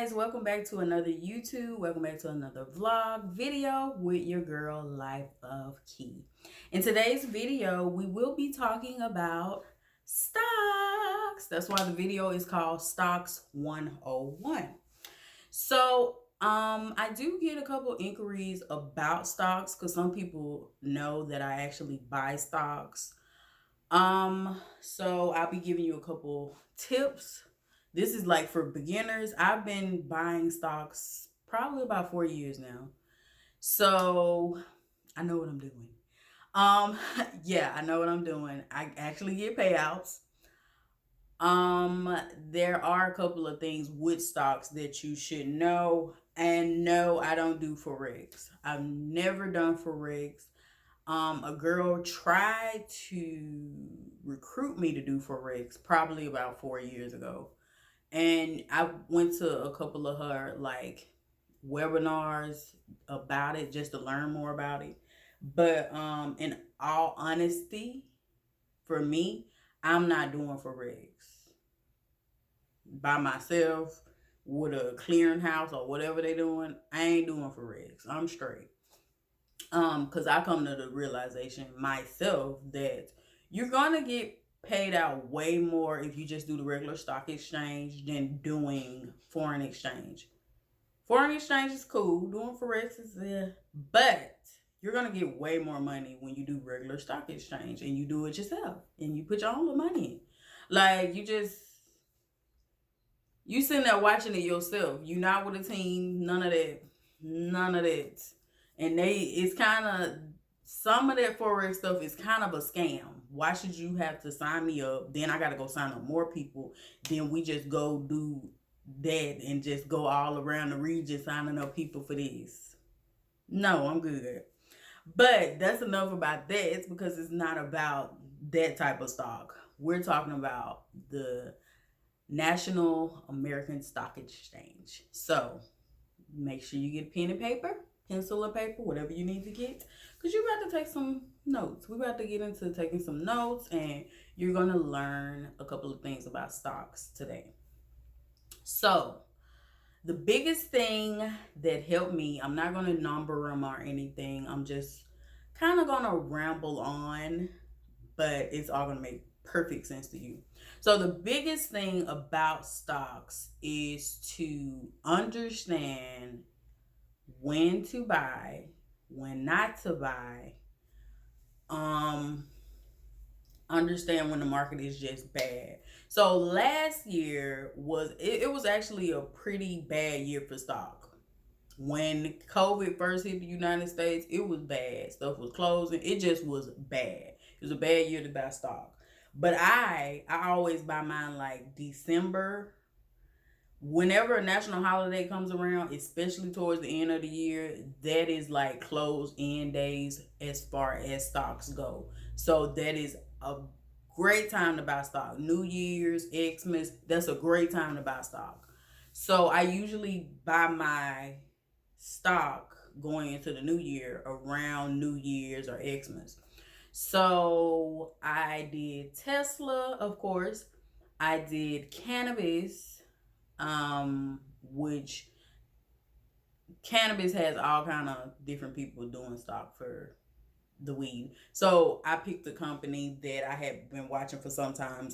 guys, welcome back to another YouTube. Welcome back to another vlog video with your girl, Life of Key. In today's video, we will be talking about stocks. That's why the video is called Stocks 101. I do get a couple inquiries about stocks because some people know that I actually buy stocks. So I'll be giving you a couple tips. This is like for beginners. I've been buying stocks probably about 4 years now. So I know what I'm doing. Um, yeah, I know what I'm doing. I actually get payouts. Um, there are a couple of things with stocks that you should know. And no, I don't do Forex. I've never done Forex. A girl tried to recruit me to do Forex probably about 4 years ago. And I went to a couple of her like webinars about it just to learn more about it. But in all honesty, for me, I'm not doing Forex by myself with a clearinghouse or whatever they doing. I ain't doing Forex. I'm straight. Because I come to the realization myself that you're gonna get paid out way more if you just do the regular stock exchange than doing foreign exchange. Foreign exchange is cool, doing forex is but you're gonna get way more money when you do regular stock exchange and you do it yourself and you put your own little money in. Like you sitting there watching it yourself. You not with a team, none of that. None of that. And it's kind of, some of that Forex stuff is kind of a scam. Why should you have to sign me up? Then I got to go sign up more people. Then we just go do that and just go all around the region signing up people for this. No, I'm good. But that's enough about that. It's because it's not about that type of stock. We're talking about the National American Stock Exchange. So make sure you get pen and paper, pencil and paper, whatever you need to get, because you're about to take some notes. We're about to get into taking some notes, and you're going to learn a couple of things about stocks today. So the biggest thing that helped me, I'm not going to number them or anything. I'm just kind of going to ramble on, but it's all going to make perfect sense to you. So the biggest thing about stocks is to understand when to buy, when not to buy, understand when the market is just bad. So last year it was actually a pretty bad year for stock. When COVID first hit the United States, it was bad. Stuff was closing. It just was bad. It was a bad year to buy stock. But I always buy mine like December. Whenever a national holiday comes around, especially towards the end of the year, that is like close end days as far as stocks go. So that is a great time to buy stock. New Year's, Xmas, that's a great time to buy stock. So I usually buy my stock going into the new year around New Year's or Xmas. So I did Tesla, of course. I did cannabis, which cannabis has all kind of different people doing stock for the weed. So I picked a company that I had been watching for sometime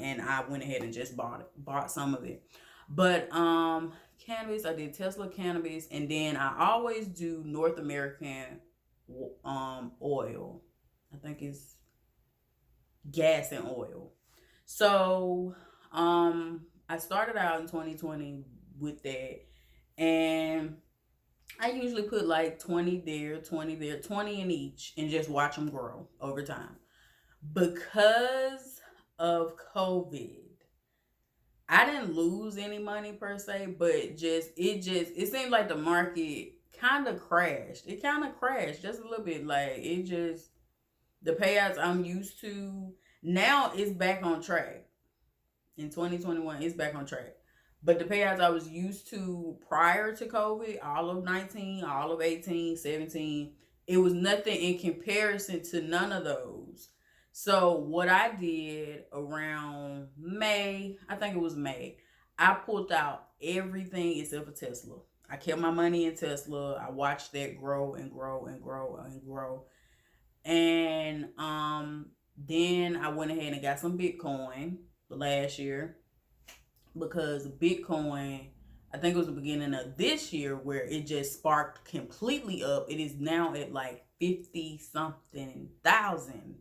and I went ahead and just bought some of it. But cannabis, I did Tesla cannabis, and then I always do North American oil. I think it's gas and oil. So I started out in 2020 with that, and I usually put like 20 there, 20 there, 20 in each, and just watch them grow over time. Because of COVID, I didn't lose any money per se, but it seemed like the market kind of crashed. It kind of crashed just a little bit. Like the payouts I'm used to now is back on track. In 2021, it's back on track. But the payouts I was used to prior to COVID, all of 19, all of 18, 17, it was nothing in comparison to none of those. So what I did around May, I think it was May, I pulled out everything except for Tesla. I kept my money in Tesla. I watched that grow and grow and grow and grow. And then I went ahead and got some Bitcoin last year because Bitcoin, I think it was the beginning of this year where it just sparked completely up. It is now at like 50 something thousand.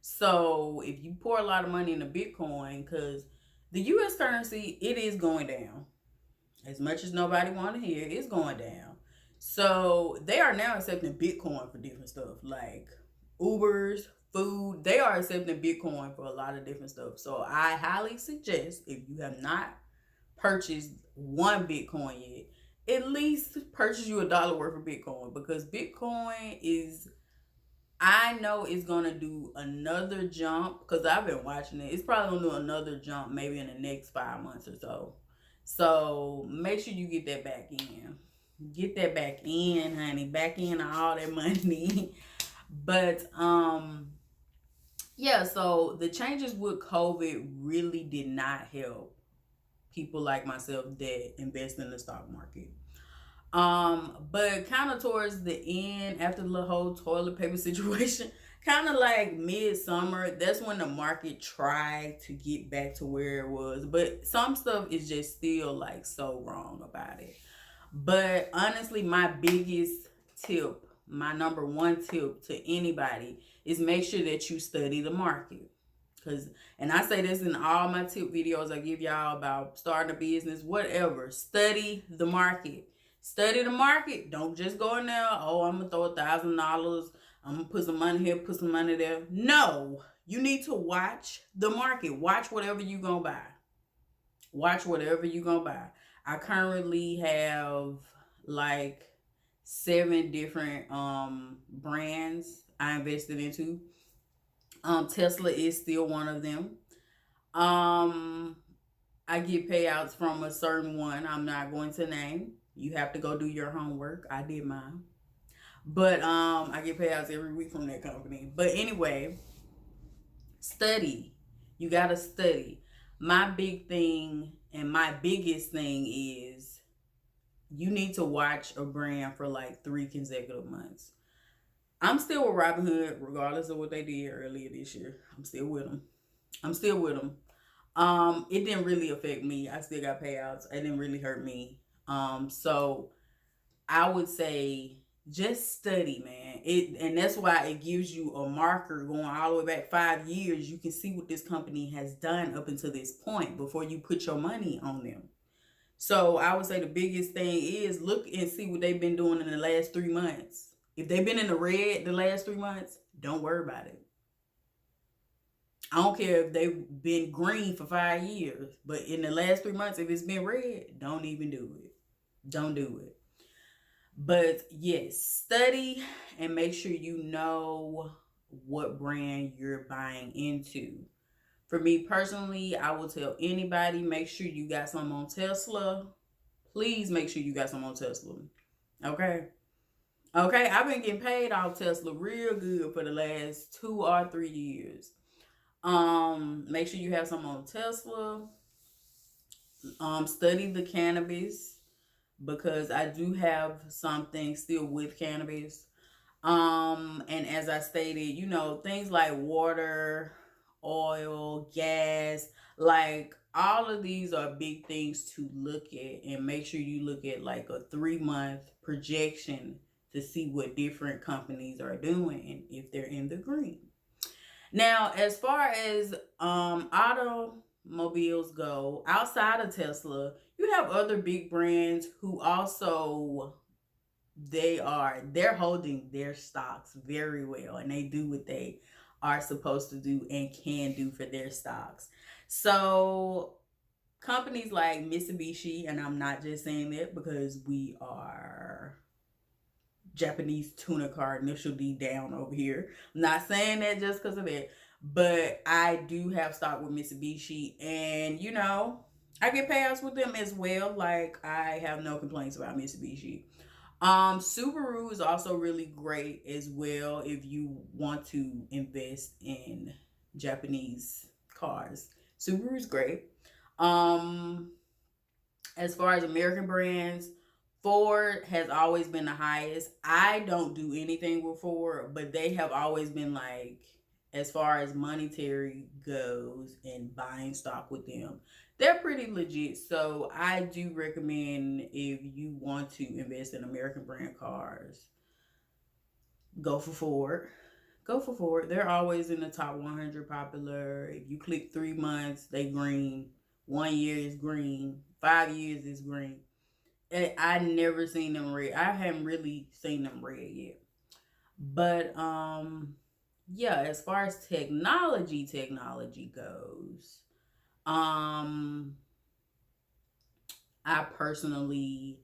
So if you pour a lot of money into Bitcoin, because the US currency, it is going down. As much as nobody want to hear, it's going down. So they are now accepting Bitcoin for different stuff like Ubers, food. They are accepting Bitcoin for a lot of different stuff. So I highly suggest, if you have not purchased one Bitcoin yet, at least purchase you $1 worth of Bitcoin, because Bitcoin is, I know it's gonna do another jump because I've been watching it. It's probably gonna do another jump maybe in the next 5 months or so. So make sure you get that back in. Get that back in, honey. Back in all that money. But yeah, so the changes with COVID really did not help people like myself that invest in the stock market. But kind of towards the end, after the whole toilet paper situation, kind of like midsummer, that's when the market tried to get back to where it was. But some stuff is just still like so wrong about it. But honestly, my biggest tip, my number one tip to anybody is make sure that you study the market. Cause, and I say this in all my tip videos I give y'all about starting a business, whatever. Study the market. Study the market. Don't just go in there. Oh, I'm gonna throw $1,000. I'm gonna put some money here, put some money there. No, you need to watch the market. Watch whatever you gonna buy. Watch whatever you gonna buy. I currently have like 7 different brands I invested into. Tesla is still one of them. Um, I get payouts from a certain one I'm not going to name. You have to go do your homework. I did mine. But I get payouts every week from that company. But anyway, study. You gotta study. My big thing and my biggest thing is you need to watch a brand for like 3 consecutive months. I'm still with Robinhood, regardless of what they did earlier this year. I'm still with them. I'm still with them. It didn't really affect me. I still got payouts. It didn't really hurt me. So I would say just study, man. And that's why it gives you a marker going all the way back 5 years. You can see what this company has done up until this point before you put your money on them. So I would say the biggest thing is look and see what they've been doing in the last 3 months. If they've been in the red the last 3 months, don't worry about it. I don't care if they've been green for 5 years, but in the last 3 months, if it's been red, don't even do it. Don't do it. But yes, study and make sure you know what brand you're buying into. For me personally, I will tell anybody, make sure you got some on Tesla. Please make sure you got some on Tesla. Okay? Okay, I've been getting paid off Tesla real good for the last 2 or 3 years. Make sure you have some on Tesla. Study the cannabis because I do have something still with cannabis. And as I stated, things like water, oil, gas, like all of these are big things to look at, and make sure you look at like a 3 month projection to see what different companies are doing and if they're in the green. Now, as far as automobiles go, outside of Tesla, you have other big brands who also they're holding their stocks very well, and they do what they are supposed to do and can do for their stocks. So companies like Mitsubishi, and I'm not just saying that because we are Japanese tuna car, initial D down over here. I'm not saying that just because of that, but I do have stock with Mitsubishi, and I get payouts with them as well. Like, I have no complaints about Mitsubishi. Subaru is also really great as well if you want to invest in Japanese cars. Subaru is great. Um, As far as American brands, Ford has always been the highest. I don't do anything with Ford, but they have always been like, as far as monetary goes and buying stock with them, they're pretty legit. So I do recommend, if you want to invest in American brand cars, go for Ford. Go for Ford. They're always in the top 100 popular. If you click 3 months, they green. 1 year is green. 5 years is green. I never seen them red. I haven't really seen them red yet. But yeah, as far as technology goes, um I personally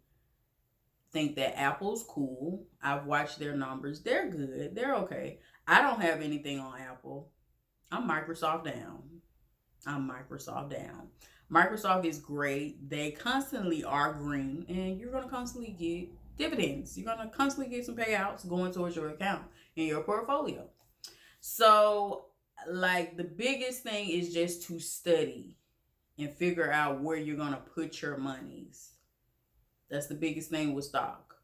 think that Apple's cool. I've watched their numbers. They're good. They're okay. I don't have anything on Apple. I'm Microsoft down. I'm Microsoft down. Microsoft is great. They constantly are green, and you're going to constantly get dividends. You're going to constantly get some payouts going towards your account in your portfolio. So, like, the biggest thing is just to study and figure out where you're going to put your monies. That's the biggest thing with stock.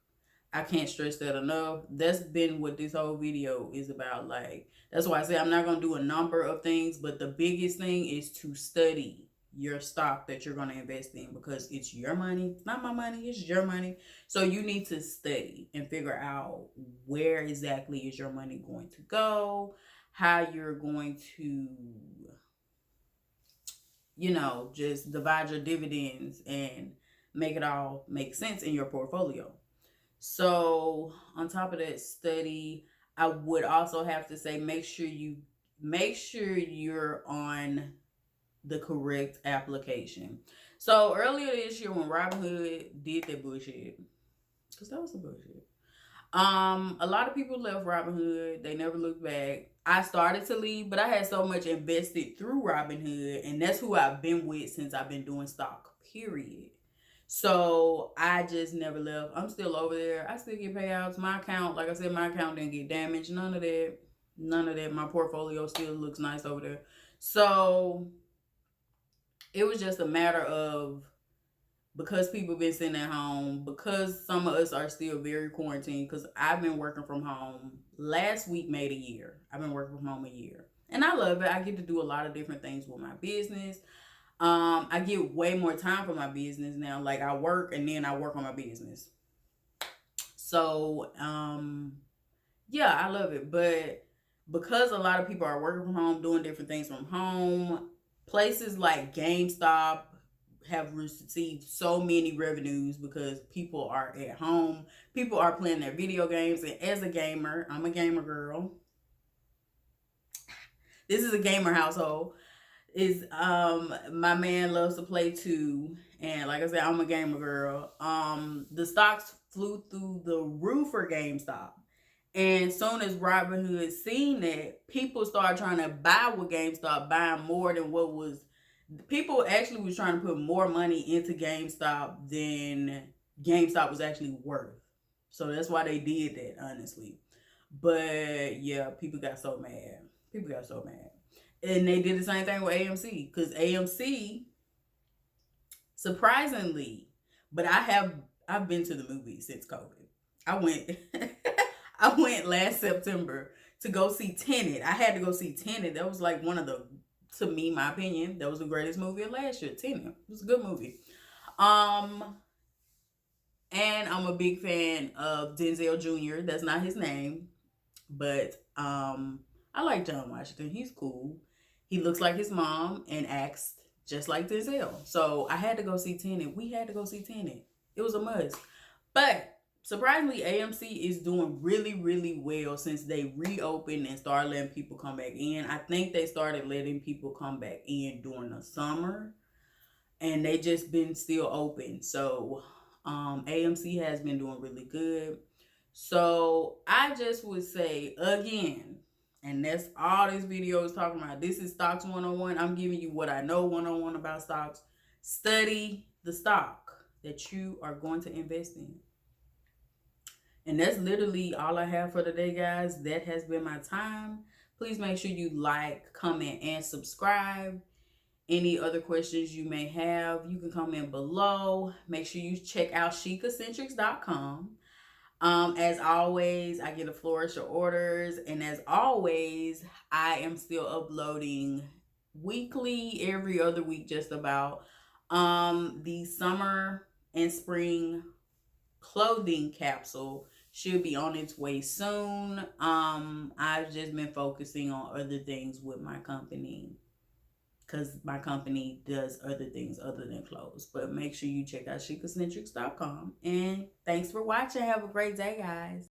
I can't stress that enough. That's been what this whole video is about. Like, that's why I say I'm not going to do a number of things, but the biggest thing is to study your stock that you're going to invest in, because it's your money. It's not my money. It's your money. So you need to study and figure out where exactly is your money going to go, how you're going to, just divide your dividends and make it all make sense in your portfolio. So on top of that, study. I would also have to say, make sure you're on the correct application. So earlier this year, when Robinhood did that bullshit, because that was the bullshit. A lot of people left Robinhood. They never looked back. I started to leave, but I had so much invested through Robinhood, and that's who I've been with since I've been doing stock, period. So I just never left. I'm still over there. I still get payouts. My account, like I said, my account didn't get damaged. None of that. None of that. My portfolio still looks nice over there. So it was just a matter of, because people been sitting at home, because some of us are still very quarantined, because I've been working from home. Last week made a year. I've been working from home a year. And I love it. I get to do a lot of different things with my business. I get way more time for my business now. Like, I work and then I work on my business. So, yeah, I love it. But because a lot of people are working from home, doing different things from home, places like GameStop have received so many revenues because people are at home. People are playing their video games. And as a gamer, I'm a gamer girl. This is a gamer household. Is my man loves to play too, and like I said, I'm a gamer girl. The stocks flew through the roof for GameStop, and soon as Robinhood seen that, people started trying to buy with GameStop, buying more than what was. People actually was trying to put more money into GameStop than GameStop was actually worth. So that's why they did that, honestly. But yeah, people got so mad. People got so mad. And they did the same thing with AMC, because AMC, surprisingly, but I've been to the movies since COVID. I went I went last September to go see Tenet. I had to go see Tenet. That was like one of the, to me, my opinion, that was the greatest movie of last year. Tenet. It was a good movie. And I'm a big fan of Denzel Jr. That's not his name, but I like John Washington. He's cool. He looks like his mom and acts just like Denzel. So I had to go see Tenet. We had to go see Tenet. It was a must. But surprisingly, AMC is doing really, really well since they reopened and started letting people come back in. I think they started letting people come back in during the summer, and they just been still open. So AMC has been doing really good. So I just would say again, and that's all this video is talking about. This is Stocks 101. I'm giving you what I know 101 about stocks. Study the stock that you are going to invest in. And that's literally all I have for today, guys. That has been my time. Please make sure you like, comment, and subscribe. Any other questions you may have, you can comment below. Make sure you check out chicacentrics.com. As always, I get a flourish of orders, and as always, I am still uploading weekly, every other week, just about. The summer and spring clothing capsule should be on its way soon. I've just been focusing on other things with my company because my company does other things other than clothes. But make sure you check out chicacentrics.com. And thanks for watching. Have a great day, guys.